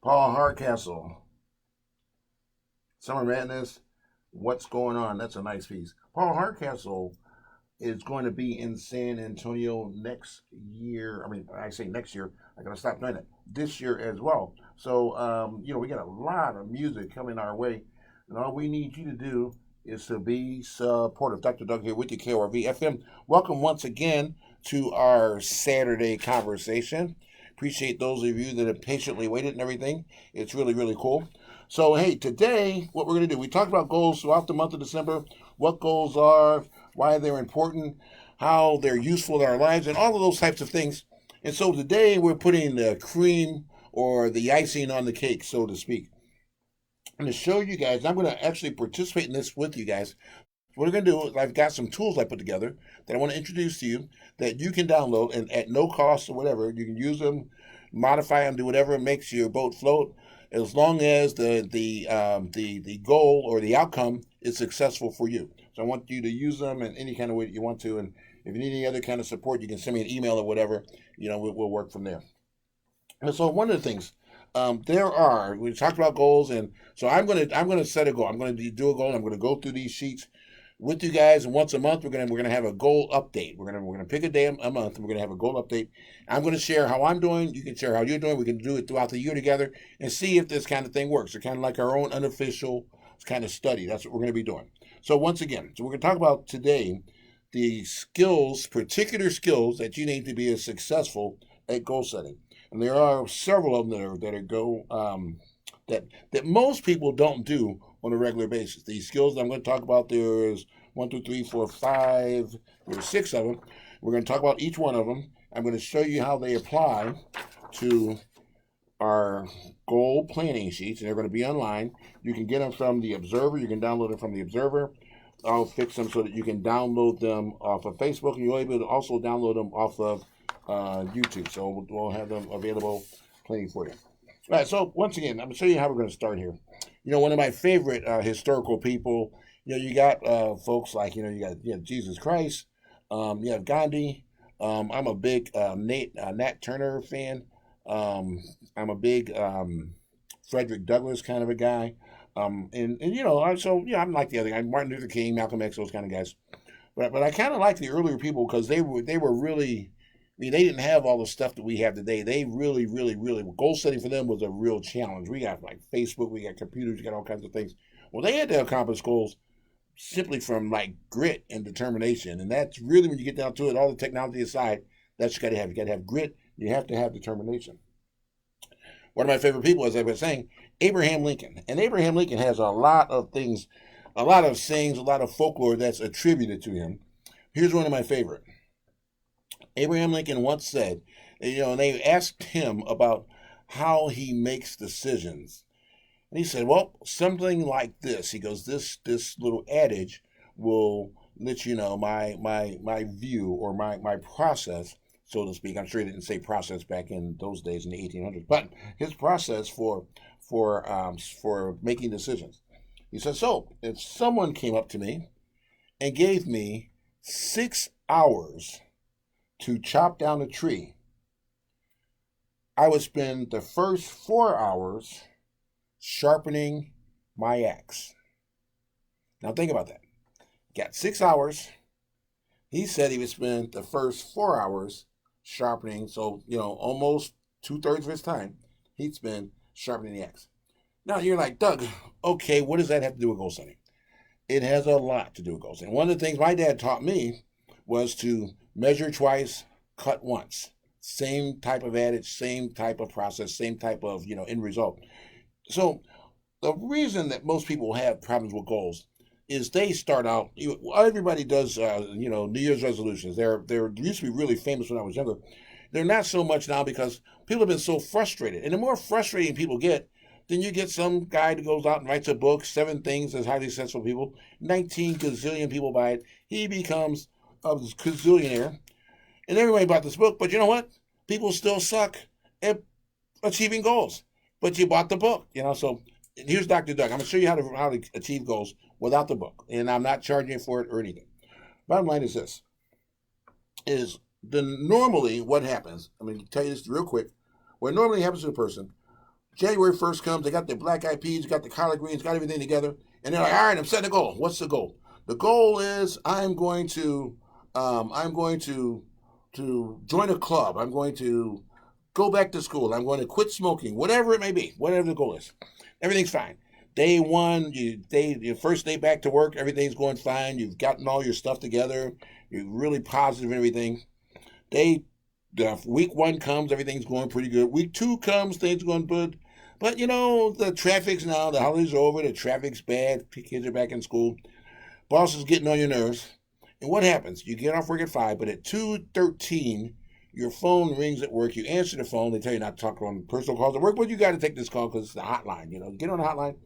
Paul Hardcastle, Summer Madness, What's Going On? That's a nice piece. Paul Hardcastle is going to be in San Antonio next year. I mean, I say next year. I gotta stop doing it. This year as well. So, we got a lot of music coming our way, and all we need you to do is to be supportive. Dr. Doug here with you, KRV FM. Welcome once again to our Saturday conversation. Appreciate those of you that have patiently waited and everything. It's really, really cool. So, hey, today, what we're going to do, we talked about goals throughout the month of December, what goals are, why they're important, how they're useful in our lives, and all of those types of things. And so today, we're putting the cream or the icing on the cake, so to speak. I'm going to show you guys, I'm going to actually participate in this with you guys. What we're going to do is I've got some tools I put together that I want to introduce to you that you can download and at no cost or whatever. You can use them, modify them, do whatever makes your boat float, as long as the goal or the outcome is successful for you. So I want you to use them in any kind of way that you want to. And if you need any other kind of support, you can send me an email or whatever. We'll work from there. And so one of the things we talked about goals, and so I'm gonna set a goal. I'm gonna do a goal. I'm gonna go through these sheets with you guys, and once a month we're gonna have a goal update. We're gonna pick a day a month, and we're gonna have a goal update. I'm gonna share how I'm doing. You can share how you're doing. We can do it throughout the year together and see if this kind of thing works. It's kind of like our own unofficial kind of study. That's what we're gonna be doing. So once again, we're gonna talk about today the skills, particular skills that you need to be as successful at goal setting. And there are several of them that most people don't do on a regular basis. These skills that I'm going to talk about, there's one, two, three, four, five, there's six of them. We're going to talk about each one of them. I'm going to show you how they apply to our goal planning sheets, and they're going to be online. You can get them from the Observer. You can download them from the Observer. I'll fix them so that you can download them off of Facebook, and you'll be able to also download them off of YouTube. So we'll have them available plenty for you. All right, so once again, I'm going to show you how we're going to start here. One of my favorite historical people, you got folks like, you got Jesus Christ, you have Gandhi. I'm a big Nat Turner fan. I'm a big Frederick Douglass kind of a guy. I'm like the other guy, Martin Luther King, Malcolm X, those kind of guys. But I kind of like the earlier people because they were really, I mean, they didn't have all the stuff that we have today. They really, really, really, goal setting for them was a real challenge. We got like Facebook, we got computers, we got all kinds of things. Well, they had to accomplish goals simply from like grit and determination. And that's really, when you get down to it, all the technology aside, that's what you got to have. You got to have grit. You have to have determination. One of my favorite people, as I was saying, Abraham Lincoln. And Abraham Lincoln has a lot of things, a lot of sayings, a lot of folklore that's attributed to him. Here's one of my favorite. Abraham Lincoln once said, and they asked him about how he makes decisions. And he said, well, something like this. He goes, this little adage will let you know my view or my process, so to speak. I'm sure he didn't say process back in those days in the 1800s, but his process for making decisions. He said, so if someone came up to me and gave me 6 hours to chop down a tree, I would spend the first 4 hours sharpening my axe. Now think about that. Got 6 hours. He said he would spend the first 4 hours sharpening, so almost 2/3 of his time he'd spend sharpening the axe. Now you're like, Doug, okay, what does that have to do with goal setting? It has a lot to do with goal setting. One of the things my dad taught me was to measure twice, cut once. Same type of adage, same type of process, same type of end result. So the reason that most people have problems with goals is they start out. Everybody does, New Year's resolutions. They're used to be really famous when I was younger. They're not so much now because people have been so frustrated. And the more frustrating people get, then you get some guy that goes out and writes a book, 7 Things as Highly Successful People. 19 gazillion people buy it. He becomes a gazillionaire. And everybody bought this book. But you know what? People still suck at achieving goals. But you bought the book, So here's Dr. Doug. I'm going to show you how to achieve goals without the book. And I'm not charging you for it or anything. Bottom line is this. Normally what happens, I'm going to tell you this real quick. What normally happens to a person, January 1st comes, they got the black eyed peas, got the collard greens, got everything together, and they're like, all right, I'm setting a goal. What's the goal? The goal is I'm going to join a club. I'm going to go back to school. I'm going to quit smoking. Whatever it may be, whatever the goal is, everything's fine. Day one, your first day back to work, everything's going fine. You've gotten all your stuff together. You're really positive and everything. Week one comes, everything's going pretty good. Week two comes, things are going good. But the traffic's now, the holidays are over, the traffic's bad, kids are back in school, boss is getting on your nerves. And what happens? You get off work at 5, but at 2:13, your phone rings at work. You answer the phone. They tell you not to talk on personal calls at work, but you got to take this call because it's the hotline. Get on the hotline.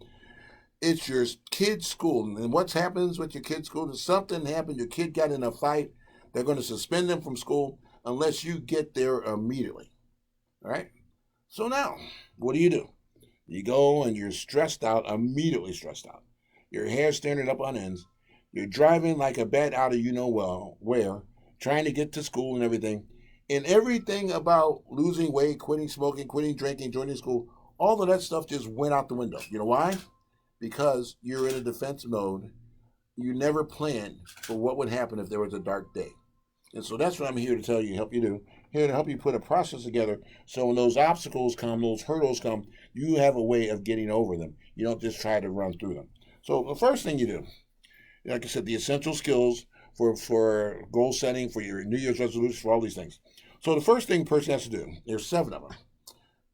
It's your kid's school. And what happens with your kid's school? If something happened, your kid got in a fight, they're going to suspend them from school unless you get there immediately. All right? So now, what do? You go and you're stressed out, immediately stressed out. Your hair's standing up on ends. You're driving like a bat out of where, trying to get to school and everything. And everything about losing weight, quitting smoking, quitting drinking, joining school, all of that stuff just went out the window. You know why? Because you're in a defense mode. You never planned for what would happen if there was a dark day. And so that's what I'm here to tell you, help you do. Here to help you put a process together so when those obstacles come, those hurdles come, you have a way of getting over them. You don't just try to run through them. So the first thing you do, like I said, the essential skills for goal setting, for your New Year's resolutions, for all these things. So the first thing a person has to do, there's 7 of them.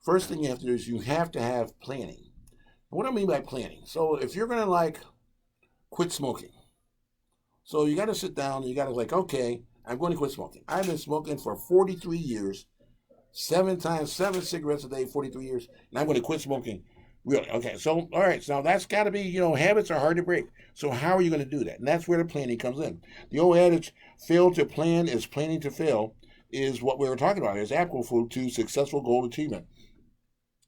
First thing you have to do is you have to have planning. What do I mean by planning? So if you're going to quit smoking, so you got to sit down and you got to okay, I'm going to quit smoking. I've been smoking for 43 years, 7 cigarettes a day, 43 years, and I'm going to quit smoking. Really? Okay. So, all right. So now that's got to be, habits are hard to break. So how are you going to do that? And that's where the planning comes in. The old adage, fail to plan is planning to fail, is what we were talking about. It's applicable to successful goal achievement.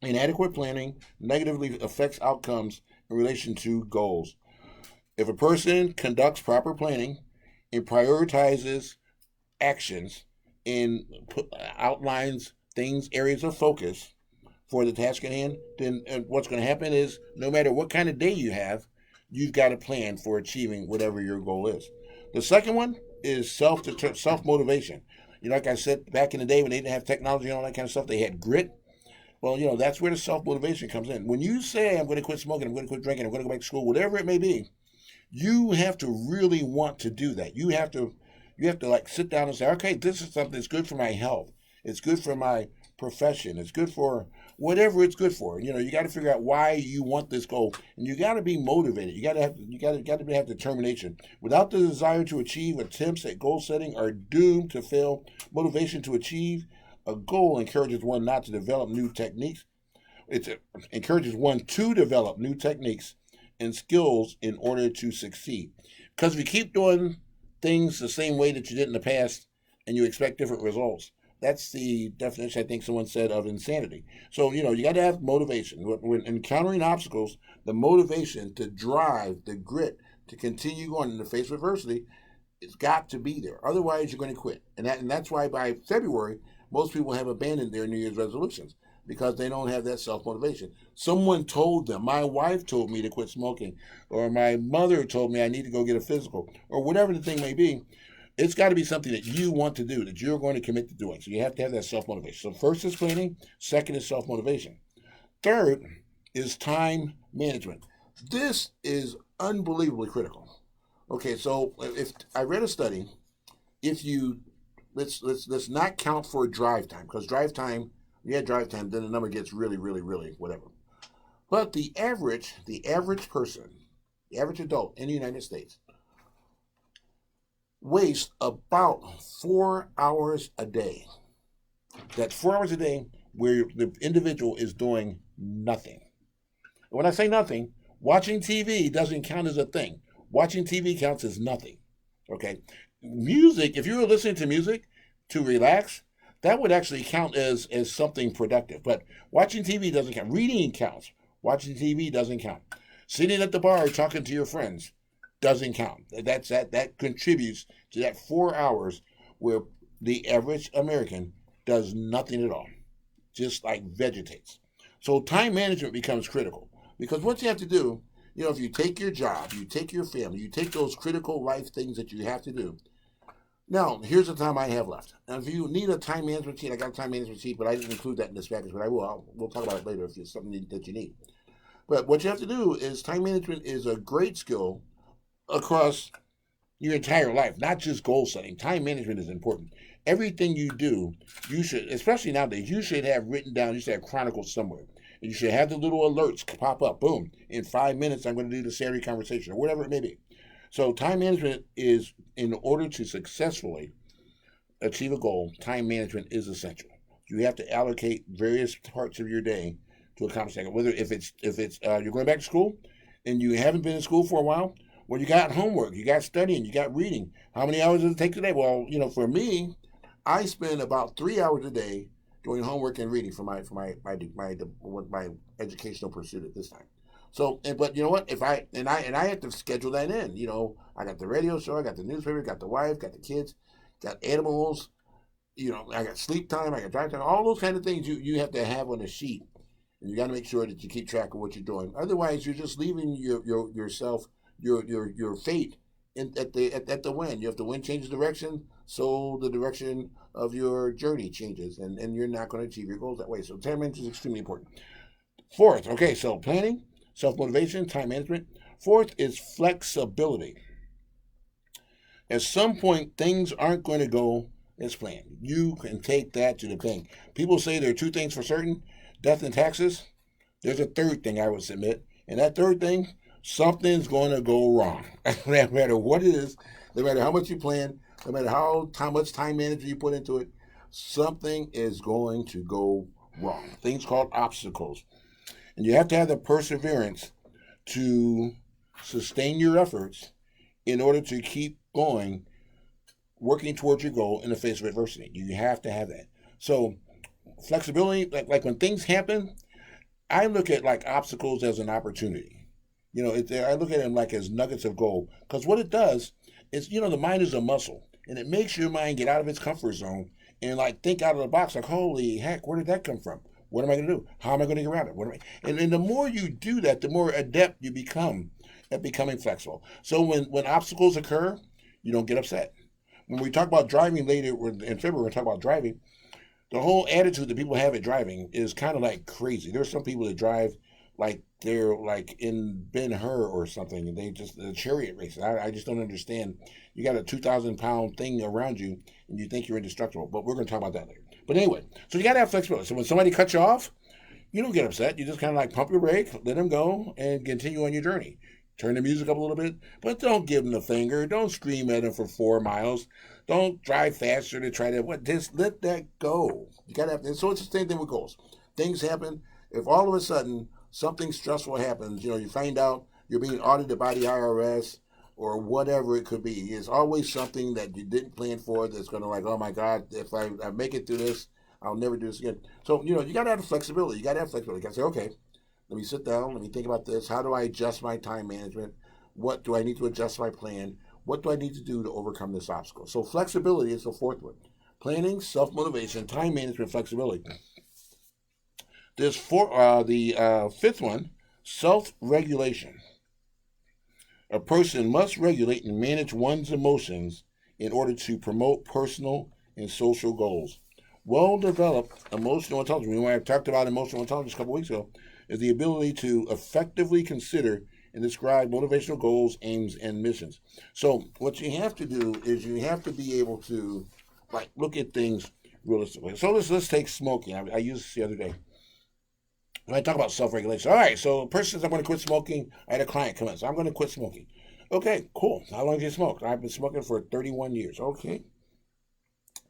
Inadequate planning negatively affects outcomes in relation to goals. If a person conducts proper planning and prioritizes actions and outlines things, areas of focus for the task at hand, then what's going to happen is no matter what kind of day you have, you've got a plan for achieving whatever your goal is. The second one is self-motivation. Like I said, back in the day when they didn't have technology and all that kind of stuff, they had grit. Well, that's where the self-motivation comes in. When you say, I'm going to quit smoking, I'm going to quit drinking, I'm going to go back to school, whatever it may be, you have to really want to do that. You have to sit down and say, okay, this is something that's good for my health. It's good for my profession. It's good for whatever it's good for. You got to figure out why you want this goal, and you got to be motivated. You got to have determination. Without the desire to achieve, attempts at goal setting are doomed to fail. Motivation to achieve a goal encourages one not to develop new techniques. It encourages one to develop new techniques and skills in order to succeed. Because if you keep doing things the same way that you did in the past and you expect different results, that's the definition, I think someone said, of insanity. So, you got to have motivation. When encountering obstacles, the motivation to drive, the grit to continue going in the face of adversity, it's got to be there. Otherwise, you're going to quit. And that's why by February, most people have abandoned their New Year's resolutions because they don't have that self-motivation. Someone told them, my wife told me to quit smoking, or my mother told me I need to go get a physical, or whatever the thing may be. It's got to be something that you want to do, that you're going to commit to doing. So you have to have that self-motivation. So first is planning. Second is self-motivation. Third is time management. This is unbelievably critical. Okay, so if I read a study, if you let's not count for drive time, because drive time, then the number gets really, really, really whatever. But the average person, the average adult in the United States, waste about 4 hours a day. That's 4 hours a day where the individual is doing nothing. When I say nothing, watching TV doesn't count as a thing. Watching TV counts as nothing. Okay? Music, if you were listening to music to relax, that would actually count as something productive. But watching TV doesn't count. Reading counts. Watching TV doesn't count. Sitting at the bar talking to your friends doesn't count. That contributes to that 4 hours where the average American does nothing at all, just vegetates. So time management becomes critical because what you have to do, if you take your job, you take your family, you take those critical life things that you have to do. Now, here's the time I have left. Now, if you need a time management sheet, I got a time management sheet, but I didn't include that in this package, but I will. We'll talk about it later if it's something that you need. But what you have to do is time management is a great skill across your entire life, not just goal setting. Time management is important. Everything you do, you should, especially nowadays, you should have written down, you should have chronicled somewhere. And you should have the little alerts pop up. Boom. In 5 minutes, I'm going to do the Saturday conversation or whatever it may be. So time management is, in order to successfully achieve a goal, time management is essential. You have to allocate various parts of your day to accomplish that. Whether if it's you're going back to school and you haven't been in school for a while, well, you got homework, you got studying, you got reading. How many hours does it take today? Well, for me, I spend about 3 hours a day doing homework and reading for my educational pursuit at this time. So, but you know what? If I have to schedule that in. I got the radio show, I got the newspaper, got the wife, got the kids, got animals. I got sleep time, I got drive time. All those kind of things you have to have on a sheet, and you got to make sure that you keep track of what you're doing. Otherwise, you're just leaving yourself your fate at the wind. If the wind changes direction, so the direction of your journey changes, and you're not going to achieve your goals that way. So time management is extremely important. Fourth, okay, so planning, self-motivation, time management. Fourth is flexibility. At some point, things aren't going to go as planned. You can take that to the bank. People say there are two things for certain, death and taxes. There's a third thing I would submit, and that third thing, something's going to go wrong. No matter what it is, no matter how much you plan, no matter how much time management you put into it, something is going to go wrong. Things called obstacles. And you have to have the perseverance to sustain your efforts in order to keep going, working towards your goal in the face of adversity. You have to have that. So flexibility, like when things happen, I look at like obstacles as an opportunity. I look at them like as nuggets of gold. Because what it does is, the mind is a muscle. And it makes your mind get out of its comfort zone and like think out of the box. Like, holy heck, where did that come from? What am I going to do? How am I going to get around it? And the more you do that, the more adept you become at becoming flexible. So when obstacles occur, you don't get upset. When we talk about driving later in February, we're talk about driving. The whole attitude that people have at driving is kind of like crazy. There's some people that drive like they're like in Ben-Hur or something, and they just the chariot races. I just don't understand. You got a 2,000-pound thing around you, and you think you're indestructible. But we're going to talk about that later. But anyway, so you got to have flexibility. So when somebody cuts you off, you don't get upset. You just kind of like pump your brake, let them go, and continue on your journey. Turn the music up a little bit, but don't give them the finger. Don't scream at them for 4 miles. Don't drive faster to try to just let that go. You got to have. And so it's the same thing with goals. Things happen. If all of a sudden something stressful happens, you find out you're being audited by the IRS or whatever it could be. It's always something that you didn't plan for that's going to like, oh my God, if I make it through this, I'll never do this again. So, you got to have flexibility. You got to have flexibility. You got to say, okay, let me sit down. Let me think about this. How do I adjust my time management? What do I need to adjust my plan? What do I need to do to overcome this obstacle? So flexibility is the fourth one. Planning, self-motivation, time management, flexibility. There's the fifth one, self-regulation. A person must regulate and manage one's emotions in order to promote personal and social goals. Well-developed emotional intelligence, we talked about emotional intelligence a couple weeks ago, is the ability to effectively consider and describe motivational goals, aims, and missions. So what you have to do is you have to be able to look at things realistically. So let's take smoking. I used this the other day. When I talk about self-regulation, all right, so a person says, I'm going to quit smoking. I had a client come in, so I'm going to quit smoking. Okay, cool. How long have you smoked? I've been smoking for 31 years. Okay.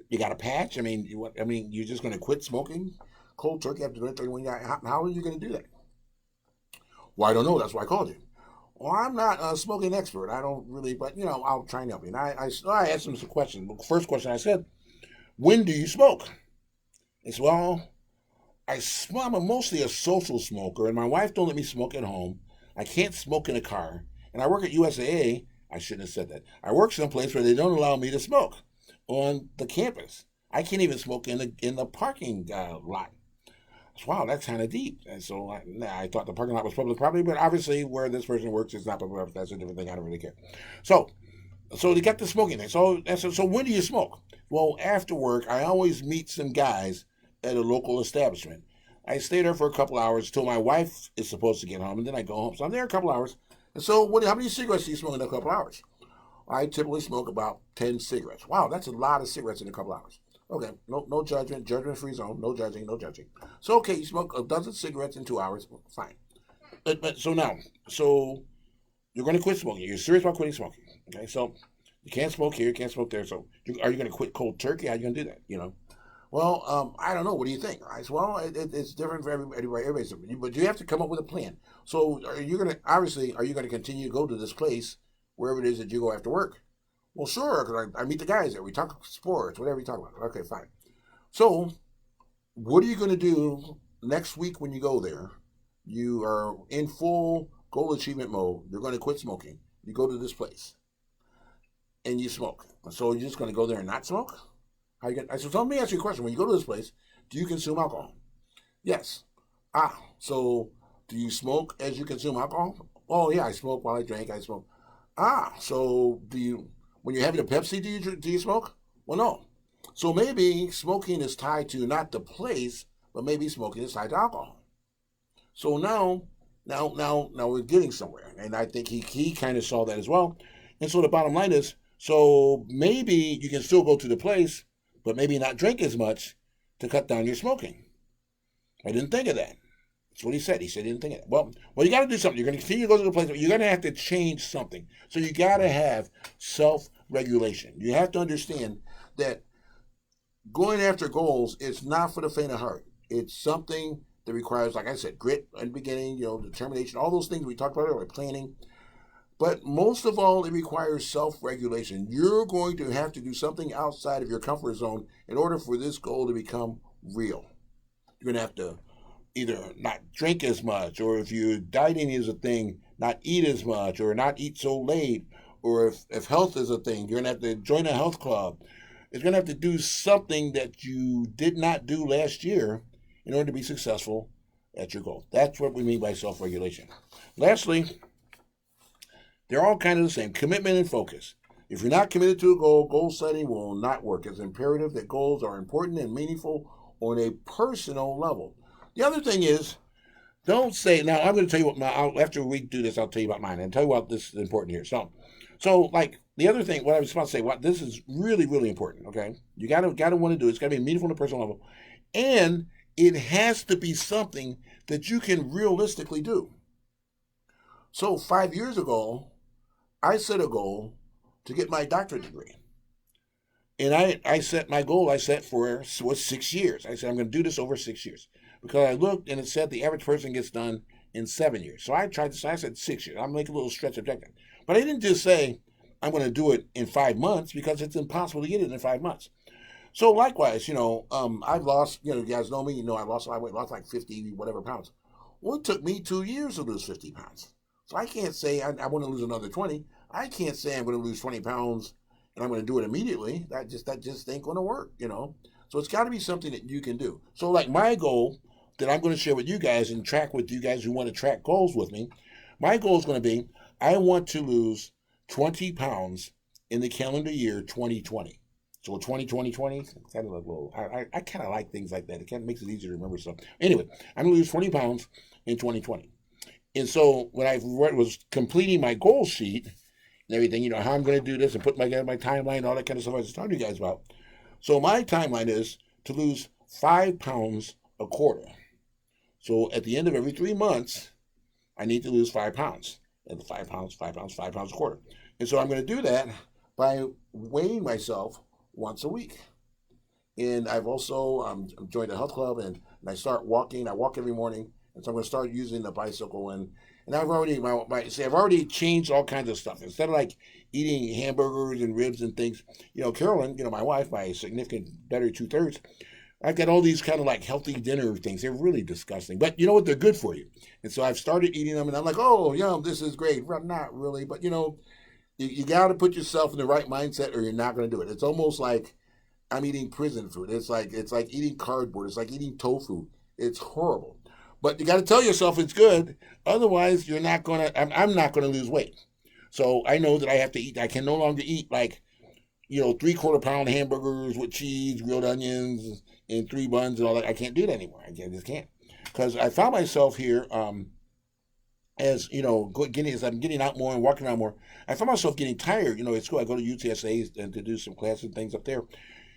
You got a patch? You're just going to quit smoking cold turkey after 31 years? How are you going to do that? Well, I don't know. That's why I called you. Well, I'm not a smoking expert. I don't really, but, I'll try and help you. And I asked him some questions. The first question I said, when do you smoke? He said, well, I'm mostly a social smoker, and my wife don't let me smoke at home. I can't smoke in a car. And I work at USAA. I shouldn't have said that. I work someplace where they don't allow me to smoke on the campus. I can't even smoke in the parking lot. Wow, that's kind of deep. And so I thought the parking lot was public property, but obviously where this person works is not public property. That's a different thing. I don't really care. So, so they got the smoking thing. So when do you smoke? Well, after work, I always meet some guys at a local establishment. I stay there for a couple hours till my wife is supposed to get home, and then I go home. So I'm there a couple hours. And so, how many cigarettes do you smoke in a couple hours? I typically smoke about 10 cigarettes. Wow, that's a lot of cigarettes in a couple hours. Okay, no judgment, judgment-free zone, no judging, no judging. So, okay, you smoke a dozen cigarettes in 2 hours, fine. But so you're going to quit smoking. You're serious about quitting smoking. Okay, so you can't smoke here, you can't smoke there. So are you going to quit cold turkey? How are you going to do that? Well, I don't know. What do you think? I said, well, it's different for everybody. But you have to come up with a plan. So are you going to continue to go to this place wherever it is that you go after work? Well, sure, because I meet the guys there. We talk sports, whatever you talk about. Okay, fine. So what are you going to do next week when you go there? You are in full goal achievement mode. You're going to quit smoking. You go to this place and you smoke. So you're just going to go there and not smoke? So let me ask you a question. When you go to this place, do you consume alcohol? Yes. So do you smoke as you consume alcohol? Oh, yeah, I smoke while I drink. I smoke. So when you're having a Pepsi, do you smoke? Well, no. So maybe smoking is tied to not the place, but maybe smoking is tied to alcohol. So now we're getting somewhere, and I think he kind of saw that as well. And so the bottom line is, so maybe you can still go to the place, but maybe not drink as much to cut down your smoking. I didn't think of that. That's what he said. He said he didn't think of it. Well, you got to do something. You're going to continue to go to the place, but you're going to have to change something. So you got to have self-regulation. You have to understand that going after goals is not for the faint of heart. It's something that requires, like I said, grit in the beginning, determination, all those things we talked about earlier, planning. But most of all, it requires self-regulation. You're going to have to do something outside of your comfort zone in order for this goal to become real. You're going to have to either not drink as much, or if you're dieting is a thing, not eat as much, or not eat so late, or if health is a thing, you're going to have to join a health club. It's going to have to do something that you did not do last year in order to be successful at your goal. That's what we mean by self-regulation. Lastly, they're all kind of the same. Commitment and focus. If you're not committed to a goal, goal setting will not work. It's imperative that goals are important and meaningful on a personal level. The other thing is, don't say, now I'm going to tell you what, after we do this, I'll tell you about mine and tell you what this is important here. So like the other thing, what I was about to say, this is really, really important, okay? You got to want to do it. It's got to be meaningful on a personal level. And it has to be something that you can realistically do. So 5 years ago, I set a goal to get my doctorate degree. And I set my goal, was 6 years. I said, I'm going to do this over 6 years. Because I looked and it said the average person gets done in 7 years. So I said 6 years. I'm making a little stretch objective. But I didn't just say, I'm going to do it in 5 months, because it's impossible to get it in 5 months. So likewise, I've lost, you guys know me, I lost my weight, lost like 50 whatever pounds. Well, it took me 2 years to lose 50 pounds. So I can't say I want to lose another 20. I can't say I'm going to lose 20 pounds and I'm going to do it immediately. That just ain't going to work, So it's got to be something that you can do. So like my goal that I'm going to share with you guys and track with you guys who want to track goals with me, my goal is going to be, I want to lose 20 pounds in the calendar year 2020. So 2020, kind of like, well, I kind of like things like that. It kind of makes it easier to remember stuff. Anyway, I'm going to lose 20 pounds in 2020. And so when I was completing my goal sheet and everything, how I'm going to do this and put my timeline, all that kind of stuff I was talking to you guys about. So my timeline is to lose 5 pounds a quarter. So at the end of every 3 months, I need to lose 5 pounds. And 5 pounds a quarter. And so I'm going to do that by weighing myself once a week. And I've also joined a health club and I start walking. I walk every morning. And so I'm going to start using the bicycle. And I've already I've already changed all kinds of stuff. Instead of like eating hamburgers and ribs and things, Carolyn, my wife, my significant better 2/3, I've got all these kind of like healthy dinner things. They're really disgusting. But you know what? They're good for you. And so I've started eating them and I'm like, oh, yum, this is great. Well, not really. But, you got to put yourself in the right mindset or you're not going to do it. It's almost like I'm eating prison food. It's like eating cardboard. It's like eating tofu. It's horrible. But you got to tell yourself it's good. Otherwise, you're not going to, I'm not going to lose weight. So I know that I have to eat. I can no longer eat like, 3/4 pound hamburgers with cheese, grilled onions, and 3 buns and all that. I can't do that anymore. I just can't. Because I found myself here, as as I'm getting out more and walking around more, I found myself getting tired. At school, I go to UTSA and to do some classes and things up there.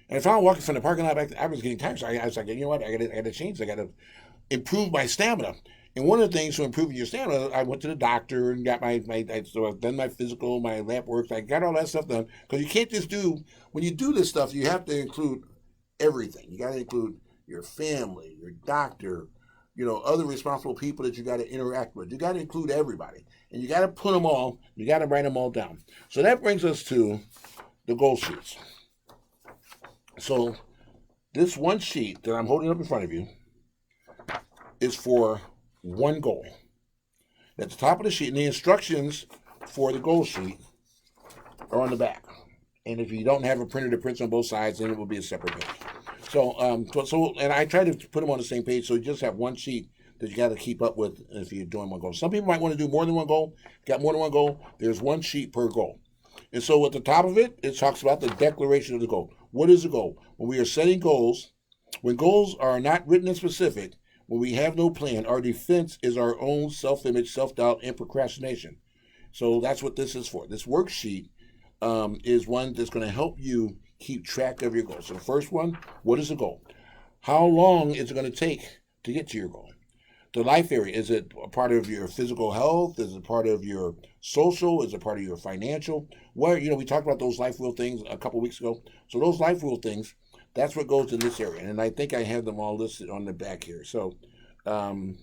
And I found walking from the parking lot back, I was getting tired. So I was like, you know what? I got to change. I got to improve my stamina. And one of the things for improving your stamina, I went to the doctor and got so I've done my physical, my lab work. I got all that stuff done. Because you can't just when you do this stuff, you have to include everything. You got to include your family, your doctor, other responsible people that you got to interact with. You got to include everybody. And you got to put them all, you got to write them all down. So that brings us to the goal sheets. So this one sheet that I'm holding up in front of you is for one goal. At the top of the sheet, and the instructions for the goal sheet are on the back. And if you don't have a printer that prints on both sides, then it will be a separate page. So and I try to put them on the same page, so you just have one sheet that you got to keep up with if you're doing one goal. Some people might want to do more than one goal. Got more than one goal, there's one sheet per goal. And so at the top of it, it talks about the declaration of the goal. What is the goal? When we are setting goals, when goals are not written and specific, when we have no plan, our defense is our own self-image, self-doubt, and procrastination. So that's what this is for. This worksheet is one that's going to help you keep track of your goals. So the first one, what is the goal? How long is it going to take to get to your goal? The life area, is it a part of your physical health? Is it part of your social? Is it part of your financial? Where, we talked about those life rule things a couple weeks ago. So those life rule things, that's what goes in this area. And I think I have them all listed on the back here. So, but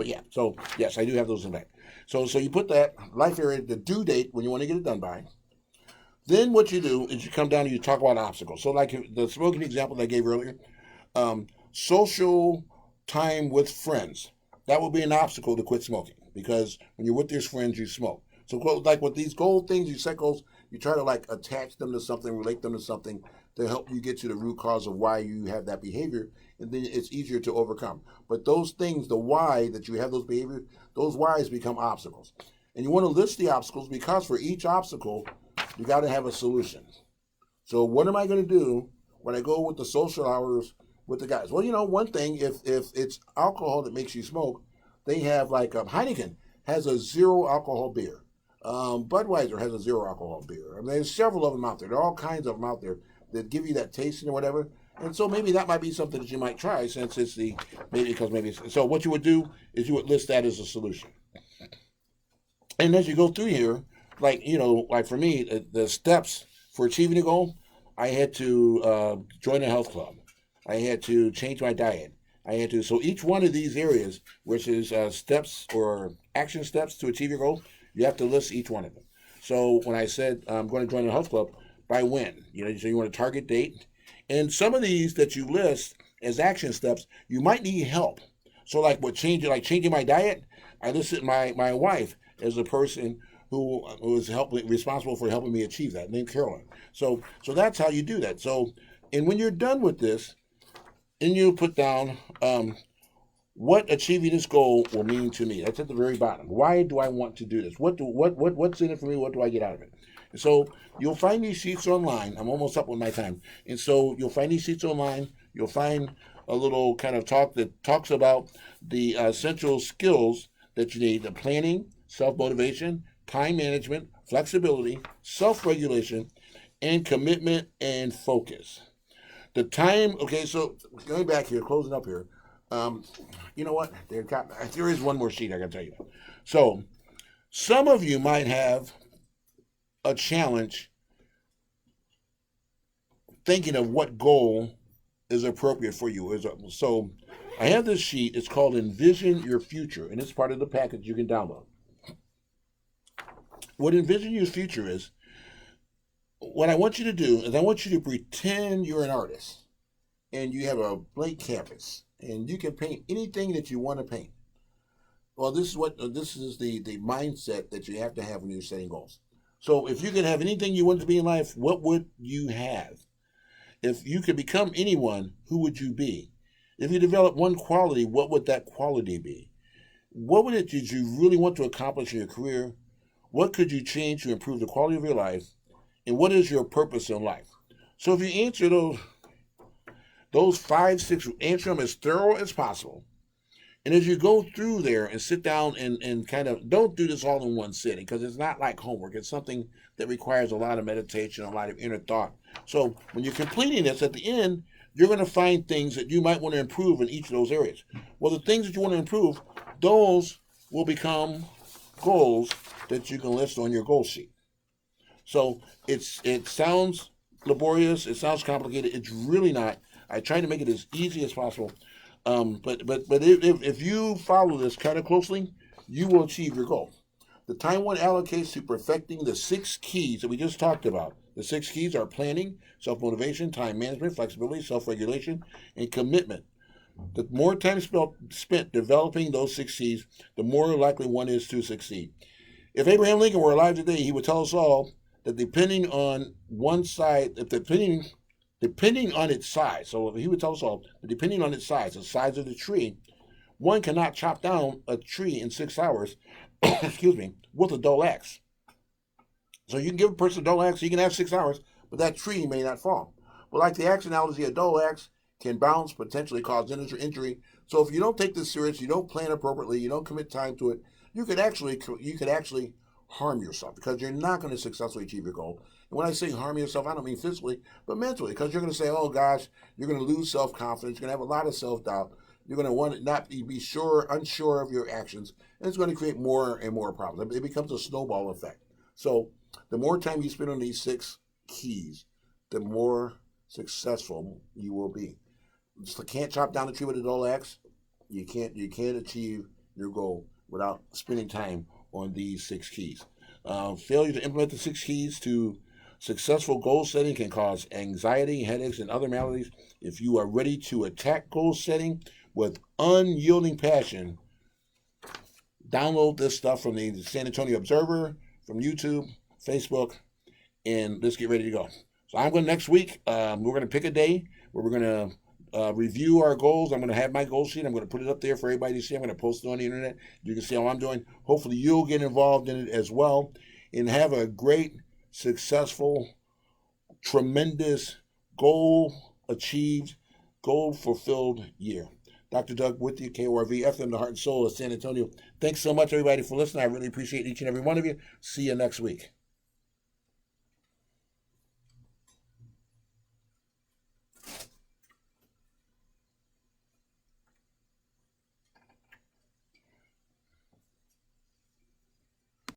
yeah, so yes, I do have those in the back. So you put that life area, the due date, when you want to get it done by. Then what you do is you come down and you talk about obstacles. So like the smoking example that I gave earlier, social time with friends. That will be an obstacle to quit smoking, because when you're with your friends, you smoke. So like with these goal things, you set goals, you try to like attach them to something, relate them to something to help you get to the root cause of why you have that behavior, and then it's easier to overcome. But those things, the why that you have those behaviors, those whys become obstacles. And you want to list the obstacles, because for each obstacle, you got to have a solution. So what am I going to do when I go with the social hours with the guys? Well, one thing, if it's alcohol that makes you smoke, they have like Heineken has a 0 alcohol beer. Budweiser has a 0 alcohol beer. I mean, there's several of them out there. There are all kinds of them out there that give you that tasting or whatever. And so maybe that might be something that you might try, since it's so what you would do is you would list that as a solution. And as you go through here, like for me, the steps for achieving a goal, I had to join a health club. I had to change my diet. So each one of these areas, which is steps or action steps to achieve your goal, you have to list each one of them. So when I said I'm going to join a health club, by when? So you want a target date. And some of these that you list as action steps, you might need help. So like changing my diet, I listed my wife as a person who was responsible for helping me achieve that, named Carolyn. So that's how you do that. So, and when you're done with this, then you put down what achieving this goal will mean to me. That's at the very bottom. Why do I want to do this? What's in it for me? What do I get out of it? And so you'll find these sheets online. I'm almost up with my time. And so you'll find these sheets online. You'll find a little kind of talk that talks about the essential skills that you need: the planning, self-motivation, time management, flexibility, self-regulation, and commitment and focus. The time, okay, so going back here, closing up here, you know what? There is one more sheet I got to tell you about. So some of you might have a challenge thinking of what goal is appropriate for you. So I have this sheet. It's called Envision Your Future, and it's part of the package you can download. What Envision Your Future is, what I want you to do is I want you to pretend you're an artist and you have a blank canvas and you can paint anything that you want to paint. Well, this is the mindset that you have to have when you're setting goals. So if you could have anything you want to be in life, what would you have? If you could become anyone, who would you be? If you develop one quality, what would that quality be? What would it did you really want to accomplish in your career? What could you change to improve the quality of your life? And what is your purpose in life? So if you answer those 5, 6, answer them as thorough as possible. And as you go through there and sit down and kind of don't do this all in one sitting because it's not like homework. It's something that requires a lot of meditation, a lot of inner thought. So when you're completing this at the end, you're going to find things that you might want to improve in each of those areas. Well, the things that you want to improve, those will become goals that you can list on your goal sheet. So it sounds laborious, it sounds complicated. It's really not. I try to make it as easy as possible. But if you follow this kind of closely, you will achieve your goal. The time one allocates to perfecting the 6 keys that we just talked about. The 6 keys are planning, self-motivation, time management, flexibility, self-regulation, and commitment. The more time spent developing those 6 keys, the more likely one is to succeed. If Abraham Lincoln were alive today, he would tell us all that depending on one side, depending on its size, so he would tell us all that depending on its size, the size of the tree, one cannot chop down a tree in 6 hours, excuse me, with a dull axe. So you can give a person a dull axe, you can have 6 hours, but that tree may not fall. But like the axe analogy, a dull axe can bounce, potentially cause injury. So if you don't take this serious, you don't plan appropriately, you don't commit time to it, you could actually harm yourself because you're not going to successfully achieve your goal. And when I say harm yourself, I don't mean physically, but mentally, because you're going to say, oh gosh, you're going to lose self-confidence, you're going to have a lot of self-doubt, you're going to want to not be unsure of your actions, and it's going to create more and more problems. It becomes a snowball effect. So the more time you spend on these 6 keys, the more successful you will be. Just can't chop down a tree with a dull axe. You can't achieve your goal without spending time on these 6 keys. Failure to implement the 6 keys to successful goal setting can cause anxiety, headaches, and other maladies. If you are ready to attack goal setting with unyielding passion, download this stuff from the San Antonio Observer, from YouTube, Facebook, and let's get ready to go. So I'm going next week. We're going to pick a day where we're going to review our goals. I'm going to have my goal sheet. I'm going to put it up there for everybody to see. I'm going to post it on the internet. You can see how I'm doing. Hopefully you'll get involved in it as well and have a great, successful, tremendous, goal-achieved, goal-fulfilled year. Dr. Doug with you, KORV, FM, the Heart and Soul of San Antonio. Thanks so much, everybody, for listening. I really appreciate each and every one of you. See you next week.